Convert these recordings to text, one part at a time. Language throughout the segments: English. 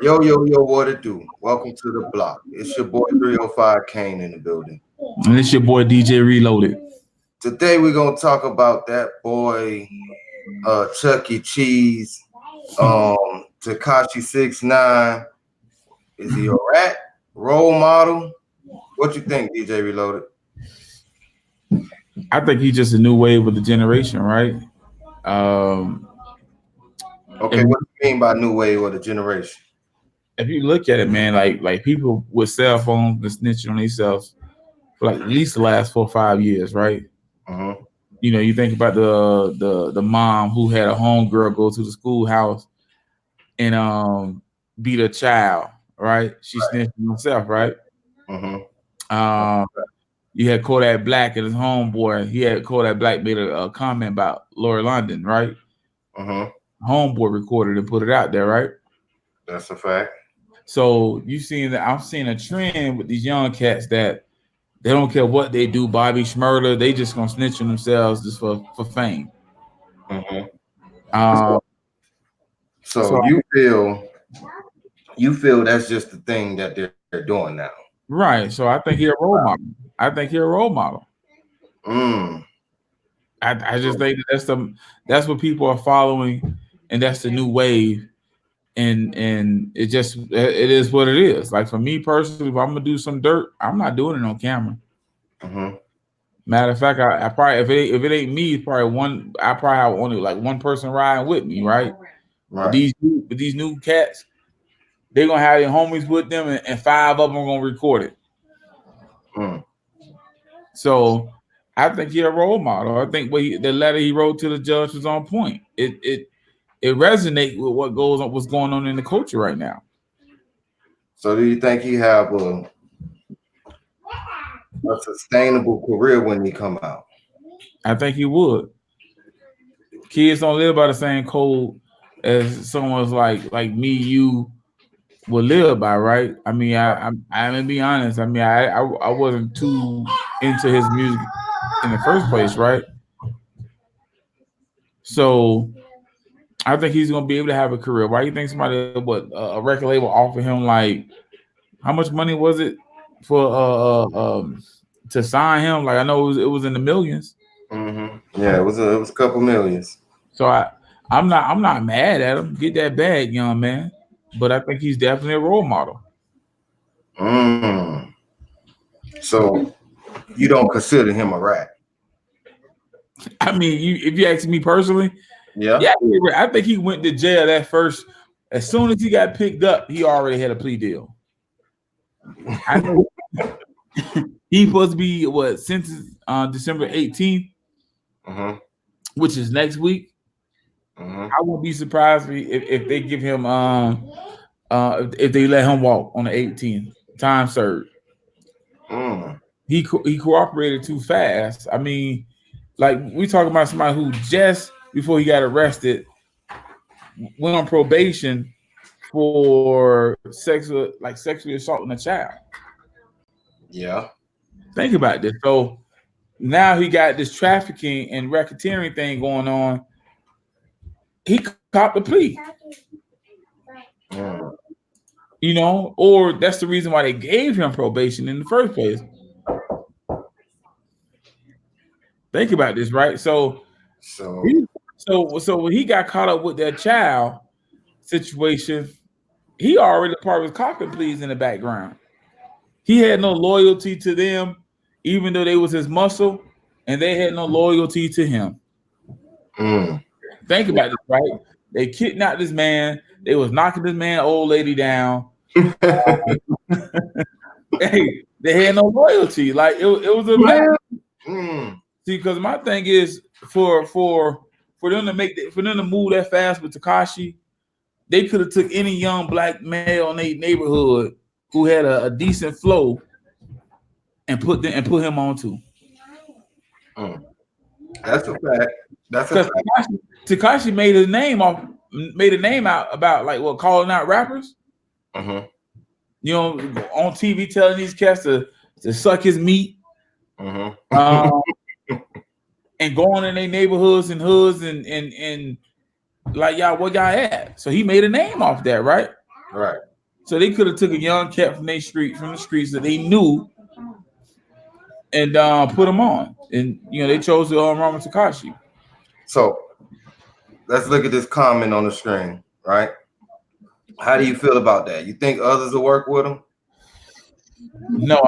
Yo, yo, yo, what it do? Welcome to the block. It's your boy 305 Kane in the building. And it's your boy DJ Reloaded. Today we're gonna talk about that boy Chuck E. Cheese, TEKASHI69. Is he a rat? Role model? What you think, DJ Reloaded? I think he's just a new wave of the generation, right? Um, Okay, if, what do you mean by new wave of the generation? if you look at it, man, like people with cell phones been snitching on themselves for like at least the last 4 or 5 years, right? Mm-hmm. You know, you think about the mom who had a homegirl go to the schoolhouse and beat a child, right? She snitched on herself, right? Mm-hmm. Um, you had Kodak Black and his homeboy. He had Kodak Black made a comment about Lori London, right? Mm-hmm. Homeboy recorded and put it out there, right? That's a fact. So you seen that I'm seeing a trend with these young cats that they don't care what they do, Bobby Schmurder, they just gonna snitch on themselves just for fame. Mm-hmm. Um, So so you feel that's just the thing that they're doing now. right, so I think he a role model. I think he a role model. Mm. I just think that's what people are following, and that's the new wave. And it is what it is. Like for me personally, if I'm gonna do some dirt, I'm not doing it on camera. Mm-hmm. Matter of fact, I probably if it ain't me, it's probably one. I probably have only like one person riding with me, right? But Right. these new cats, they're gonna have their homies with them, and five of them are gonna record it. Mm. So I think he's a role model. I think the letter he wrote to the judge was on point. It resonates with what's going on in the culture right now. So do you think he have a sustainable career when he come out? I think he would. Kids don't live by the same code as someone's like me, you would live by, right? I mean, I'm gonna be honest. I mean, I wasn't too into his music in the first place, right? So I think he's gonna be able to have a career. Why do you think somebody, a record label offered him like how much money was it for to sign him? Like I know it was in the millions. Yeah, it was a couple millions. So I'm not mad at him. Get that bag, young man. But I think he's definitely a role model. Mm. So you don't consider him a rat? I mean, if you ask me personally, Yeah. yeah, I think he went to jail that first. As soon as he got picked up, he already had a plea deal. I know he supposed to be sentenced on December 18th, Mm-hmm. which is next week. Mm-hmm. I won't be surprised if they give him if they let him walk on the 18th. Time served. Mm. He cooperated too fast. I mean, like we talking about somebody who just before he got arrested went on probation for sexually assaulting a child. Yeah. Think about this. So now he got this trafficking and racketeering thing going on. He copped a plea, Mm. or that's the reason why they gave him probation in the first place. Think about this, right? So So he, so when he got caught up with that child situation, he already part was copping pleas in the background. He had no loyalty to them, even though they was his muscle, and they had no loyalty to him. mm. Think about this, right? They kidnapped this man. They was knocking this man, old lady down. Hey, they had no loyalty. Like it was a mess. Man. Mm. See, because my thing is for them to for them to move that fast with Takashi, they could have took any young black male in their neighborhood who had a decent flow and put him on too. Mm. That's a fact. That's a Because fact. Takashi made a name out about like what calling out rappers. Mm-hmm. On TV telling these cats to suck his meat, Mm-hmm. um, and going in their neighborhoods and hoods and like y'all what y'all at. So he made a name off that, right? Right. So they could have took a young cat from the streets that they knew, and put him on. And they chose to Rama Tekashi. So let's look at this comment on the screen, right? How do you feel about that? You think others will work with him? No,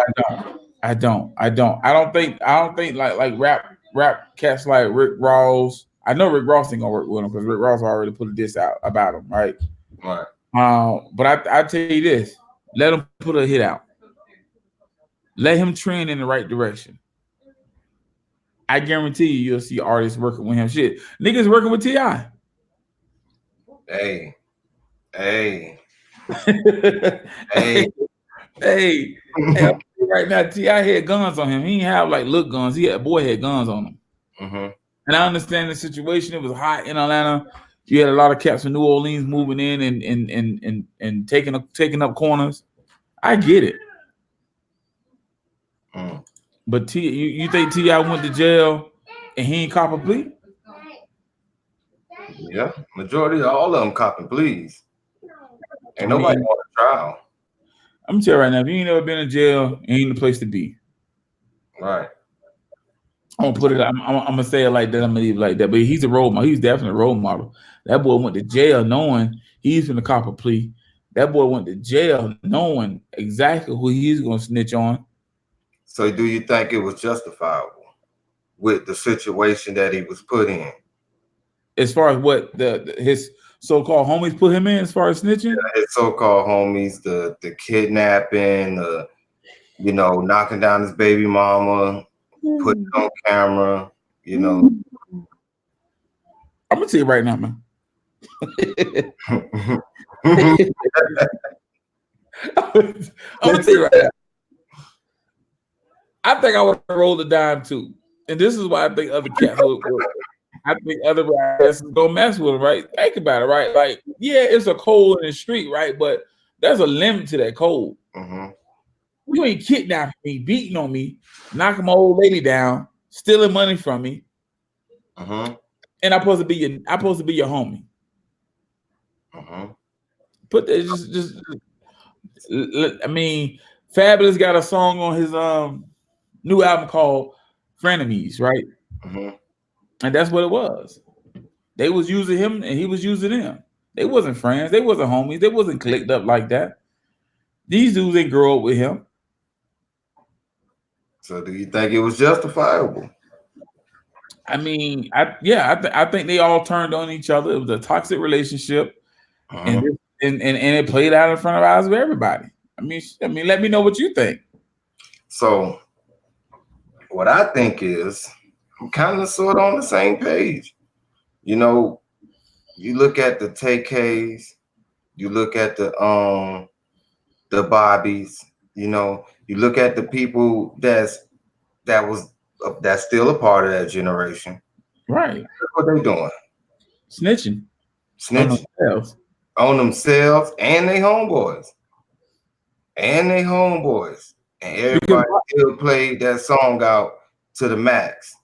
I don't. I don't think like rap cats like Rick Ross. I know Rick Ross ain't gonna work with him because Rick Ross already put a diss out about him, right? Right. But I tell you this: let him put a hit out. Let him trend in the right direction. I guarantee you'll see artists working with him. Shit, niggas working with T.I. Hey. Hey, right now, T.I. had guns on him. He didn't have like look guns. He had boy had guns on him. Mm-hmm. And I understand the situation. It was hot in Atlanta. You had a lot of cats from New Orleans moving in and taking up corners. I get it. Mm. But you think T.I. went to jail and he ain't cop a plea? Yeah, majority of all of them copping pleas. Ain't nobody on a trial. I'm gonna tell you right now, if you ain't never been in jail, ain't the place to be. Right. I'm gonna put it. I'm gonna say it like that. I'm gonna leave it like that. But he's a role model. He's definitely a role model. That boy went to jail knowing he's gonna cop a plea. That boy went to jail knowing exactly who he's gonna snitch on. So do you think it was justifiable with the situation that he was put in? As far as what his so-called homies put him in, as far as snitching? Yeah, his so-called homies, the kidnapping, knocking down his baby mama, putting it on camera, I'm gonna tell you right now, man. I'm gonna tell you right now. I think I would have rolled a dime too. And this is why I think other cats would. I think other guys don't mess with him, right? Think about it, right? Like, yeah, it's a cold in the street, right? But there's a limit to that cold. Mm-hmm. You ain't kidnapping me, beating on me, knocking my old lady down, stealing money from me, mm-hmm. and I'm supposed to be your homie. Mm-hmm. Put that just. I mean, Fabulous got a song on his new album called "Frenemies," right? Mm-hmm. And that's what it was. They was using him and he was using them. They wasn't friends. They wasn't homies. They wasn't clicked up like that. These dudes didn't grow up with him. So do you think it was justifiable? I mean, I think they all turned on each other. It was a toxic relationship, and it played out in front of eyes of everybody. I mean, let me know what you think. So what I think is I'm kind of sort of on the same page. You look at the TKs, you look at the Bobbies, you look at the people that's still a part of that generation. Right. Look what they doing. Snitching. On themselves and they homeboys. And everybody still played that song out to the max.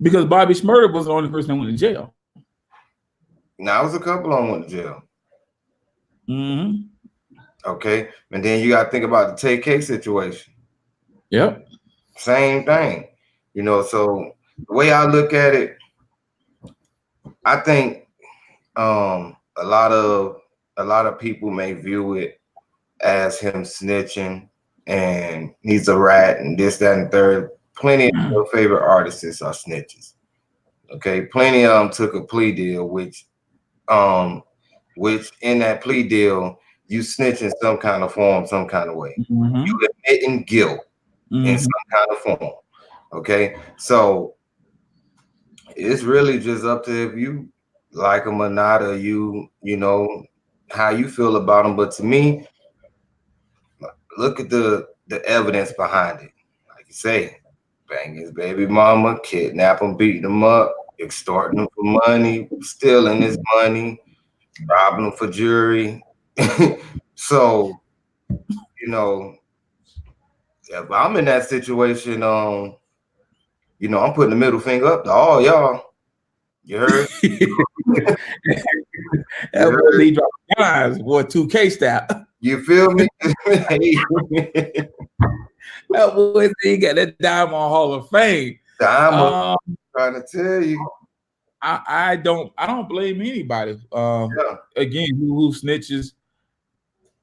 Because Bobby Shmurda was the only person that went to jail. Now, it was a couple of them went to jail. Mm-hmm. Okay. And then you got to think about the TK situation. Yep. Same thing. So the way I look at it, I think a lot of people may view it as him snitching and he's a rat and this, that, and third. Plenty of your favorite artists are snitches. Okay. Plenty of them took a plea deal, which in that plea deal, you snitch in some kind of form, some kind of way. Mm-hmm. You admitting guilt in some kind of form. Okay. So it's really just up to if you like them or not, or how you feel about them. But to me, look at the evidence behind it. Like you say, bang his baby mama, kidnap him, beating him up, extorting him for money, stealing his money, robbing him for jewelry. So, if I'm in that situation, I'm putting the middle finger up to all y'all. You heard? That boy, he dropped guys, boy, 2K style. You feel me? That boy said he got that Diamond Hall of Fame. I'm trying to tell you. I don't blame anybody. Yeah. Again, who snitches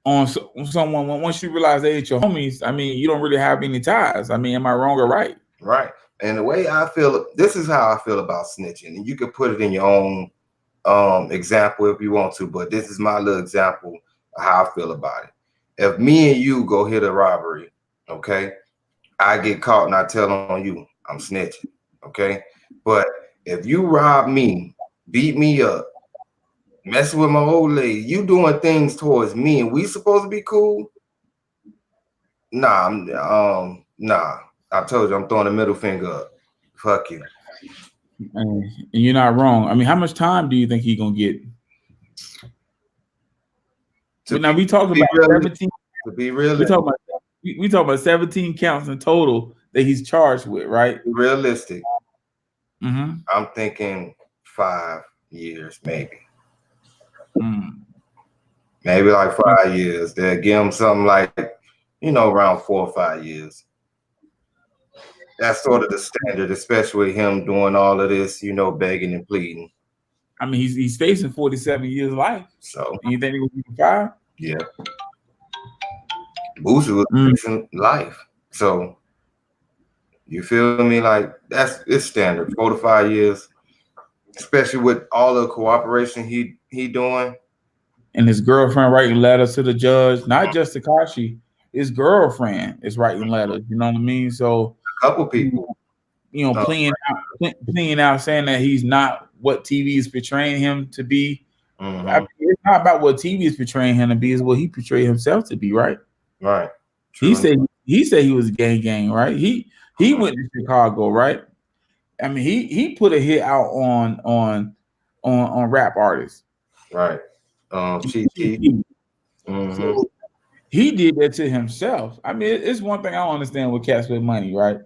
on someone once you realize they ain't your homies. I mean, you don't really have any ties. I mean, am I wrong or right? Right. And the way I feel, this is how I feel about snitching, and you can put it in your own example if you want to, but this is my little example of how I feel about it. If me and you go hit a robbery, okay, I get caught and I tell on you, I'm snitching, okay. But if you rob me, beat me up, messing with my old lady, you doing things towards me, and we supposed to be cool. Nah, nah. I told you I'm throwing the middle finger up. Fuck you. And you're not wrong. I mean, how much time do you think he gonna get? To But be now we talking be about real, 17. to be We realistic, talking about we talking about 17 counts in total that he's charged with, right? realistic. Mm-hmm. I'm thinking 5 years, maybe. Mm. Maybe like 5 years. They'll give him something like, around 4 or 5 years. That's sort of the standard, especially with him doing all of this, begging and pleading. I mean, he's facing 47 years of life. So And you think he will be 5? yeah, Boosie was facing life. So you feel me? Like it's standard, 4 to 5 years, especially with all the cooperation he doing. And his girlfriend writing letters to the judge, not just Takashi, his girlfriend is writing letters. You know what I mean? So, A couple people. playing out, saying that he's not what TV is portraying him to be. I Mm-hmm. mean, it's not about what TV is portraying him to be; it's what he portrayed himself to be. Right? Right. He True. said he said he was gang, right? He went to Chicago, right? I mean, he put a hit out on rap artists. Right. Chief Keef. Mm-hmm. So he did that to himself. I mean, it's one thing I don't understand with cats with money, right?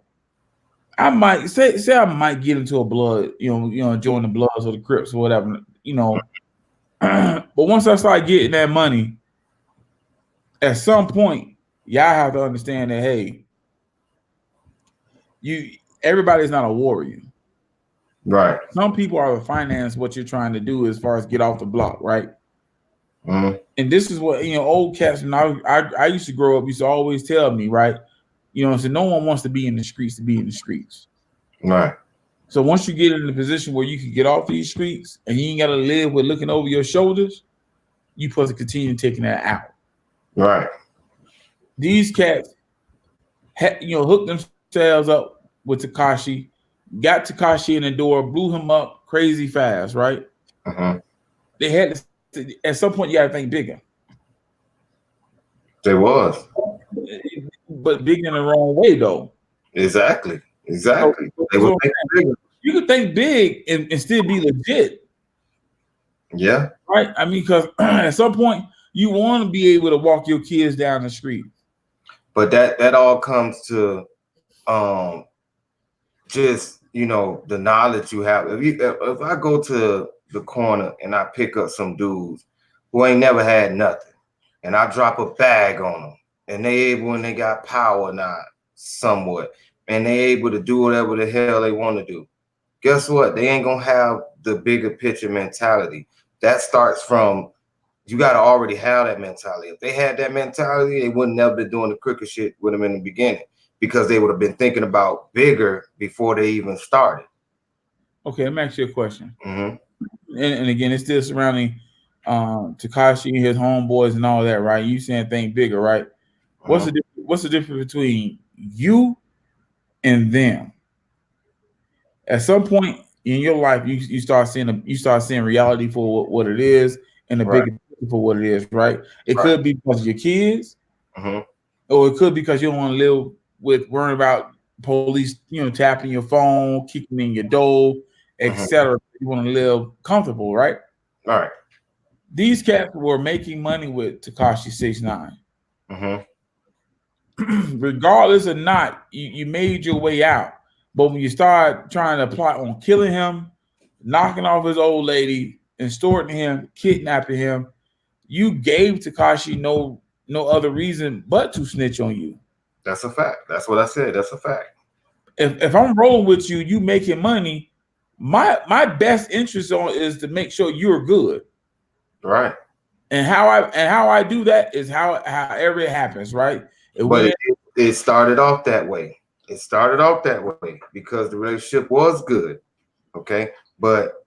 I might say I might get into a blood, join the Bloods or the Crips or whatever, but once I start getting that money, at some point, y'all have to understand that hey, you everybody's not a warrior. Right. Some people are to finance what you're trying to do as far as get off the block, right? Mm-hmm. And this is what old cats and I used to grow up used to always tell me, right? So no one wants to be in the streets to be in the streets. Right. So once you get in the position where you can get off these streets and you ain't gotta live with looking over your shoulders, you supposed to continue taking that out. Right. These cats, hooked themselves up with Tekashi, got Tekashi in the door, blew him up crazy fast, right? Mm-hmm. They had at some point you got to think bigger. There was. But big in the wrong way though. Exactly. Exactly. So, They were thinking bigger. you could think big and still be legit. Yeah. Right? I mean, because at some point you want to be able to walk your kids down the street. But that all comes to just the knowledge you have. If I go to the corner and I pick up some dudes who ain't never had nothing, and I drop a bag on them, and they able when they got power now somewhat, and they able to do whatever the hell they want to do. Guess what? They ain't gonna have the bigger picture mentality. That starts from you got to already have that mentality. If they had that mentality, they wouldn't never been doing the crooked shit with them in the beginning because they would have been thinking about bigger before they even started. Okay, let me ask you a question. Mm-hmm. And again, it's still surrounding Tekashi and his homeboys and all that, right? You saying think bigger, right? What's the difference between you and them? At some point in your life, you start seeing reality for what it is and the bigger picture for what it is, right? It could be because of your kids, or it could be because you don't want to live with worrying about police, tapping your phone, kicking in your door, etc. You want to live comfortable, right? All right. These cats were making money with TEKASHI69. Regardless or not, you made your way out. But when you start trying to plot on killing him, knocking off his old lady, extorting him, kidnapping him, you gave Tekashi no no other reason but to snitch on you. That's a fact. That's what I said. That's a fact. If I'm rolling with you, you making money. My best interest on is to make sure you're good. Right. And how I do that is however it happens, right? It But went it started off that way. It started off that way because the relationship was good. Okay. But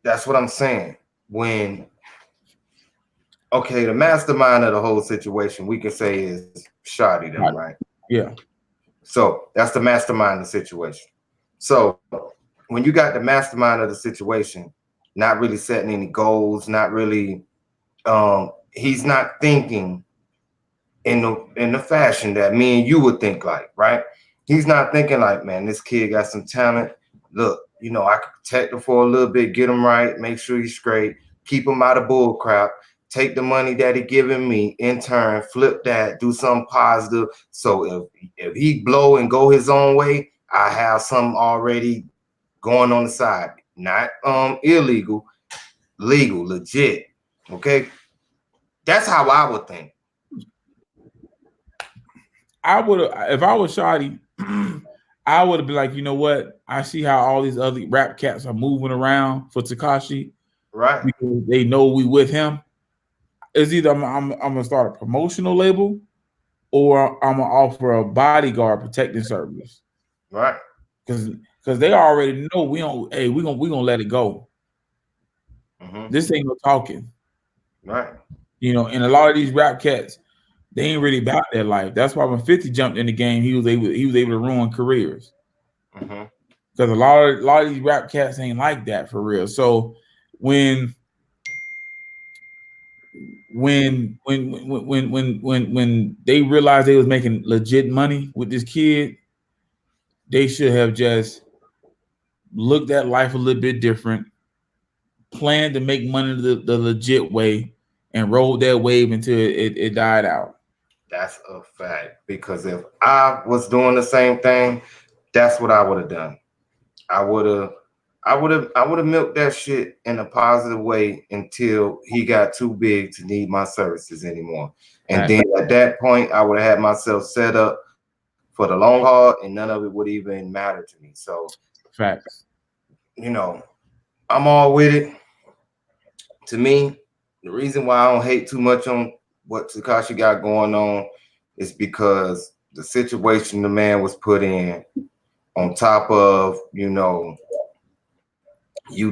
that's what I'm saying. When, okay, the mastermind of the whole situation, we can say is Shotty them, right? yeah, So that's the mastermind of the situation. So when you got the mastermind of the situation, not really setting any goals, not really, he's not thinking in the fashion that me and you would think like, right? He's not thinking like, man, this kid got some talent. Look, I could protect him for a little bit, get him right, make sure he's straight, keep him out of bull crap, take the money that he giving me, in turn, flip that, do something positive. So if he blow and go his own way, I have something already going on the side. Not illegal, legal, legit. Okay. That's how I would think. I would have if I was Shotty, I would have been like, you know what? I see how all these other rap cats are moving around for Tekashi Right. because they know we with him. It's either I'm gonna start a promotional label or I'm gonna offer a bodyguard protecting service Right. because they already know we don't. Hey, we gonna let it go. Mm-hmm. This ain't no talking. Right. And a lot of these rap cats, they ain't really about their life. That's why when 50 jumped in the game, he was able to ruin careers. Mm-hmm. Because a lot of these rap cats ain't like that for real. So when when they realized they was making legit money with this kid, they should have just looked at life a little bit different, planned to make money the legit way, and rode that wave until it died out. That's a fact. Because if I was doing the same thing, that's what I would have done. I would have I would have milked that shit in a positive way until he got too big to need my services anymore. And Facts. then at that point, I would have had myself set up for the long haul and none of it would even matter to me. So, Facts. you know, I'm all with it. To me, the reason why I don't hate too much on what Takashi got going on is because the situation the man was put in, on top of, you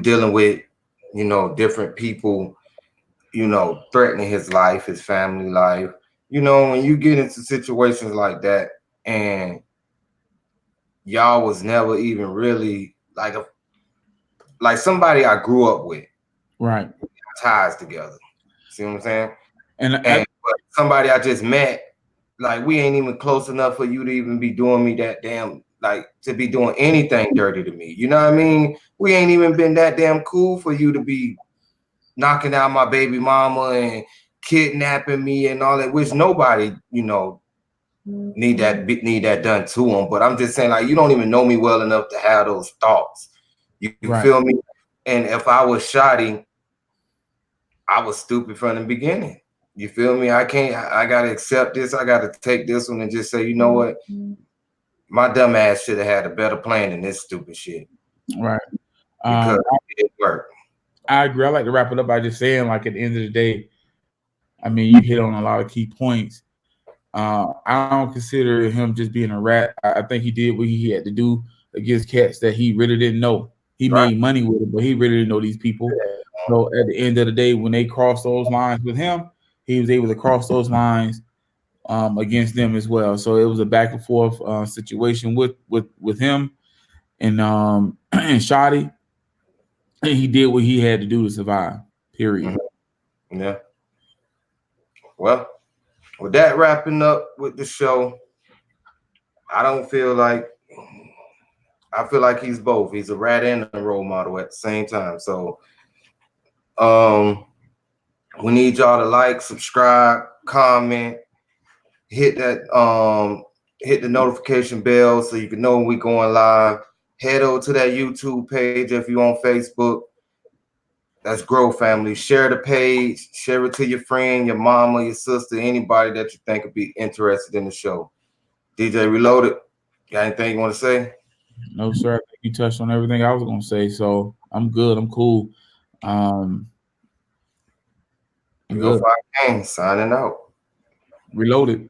dealing with, different people, threatening his life, his family life. When you get into situations like that and y'all was never even really like somebody I grew up with, Right. ties together. See what I'm saying? And And but somebody I just met, like we ain't even close enough for you to even be doing me that damn, like to be doing anything dirty to me. You know what I mean? We ain't even been that damn cool for you to be knocking out my baby mama and kidnapping me and all that, which nobody, need that done to them. But I'm just saying, like, you don't even know me well enough to have those thoughts. You right. feel me? And if I was shoddy, I was stupid from the beginning. You feel me? I gotta accept this. I gotta take this one and just say, you know what? My dumb ass should have had a better plan than this stupid shit. Right. Because Um, it didn't work. I agree. I like to wrap it up by just saying, like, at the end of the day, I mean, you hit on a lot of key points. I don't consider him just being a rat. I think he did what he had to do against cats that he really didn't know. He Right? made money with it, but he really didn't know these people. So at the end of the day, when they crossed those lines with him, he was able to cross those lines against them as well. So it was a back and forth situation with him and Shotty. And he did what he had to do to survive. Period. Yeah. Well, with that wrapping up with the show, I don't feel like I feel like he's both. He's a rat and a role model at the same time. So um we need y'all to like, subscribe, comment, hit that hit the notification bell so you can know when we going live. Head over to that YouTube page if you're on Facebook. Let's grow, family. Share the page. Share it to your friend, your mama, your sister, anybody that you think would be interested in the show. DJ Reloaded, got anything you want to say? No, sir. I think you touched on everything I was gonna say, so I'm good. I'm cool. Um, I'm Real good. Five Gang signing out. Reloaded.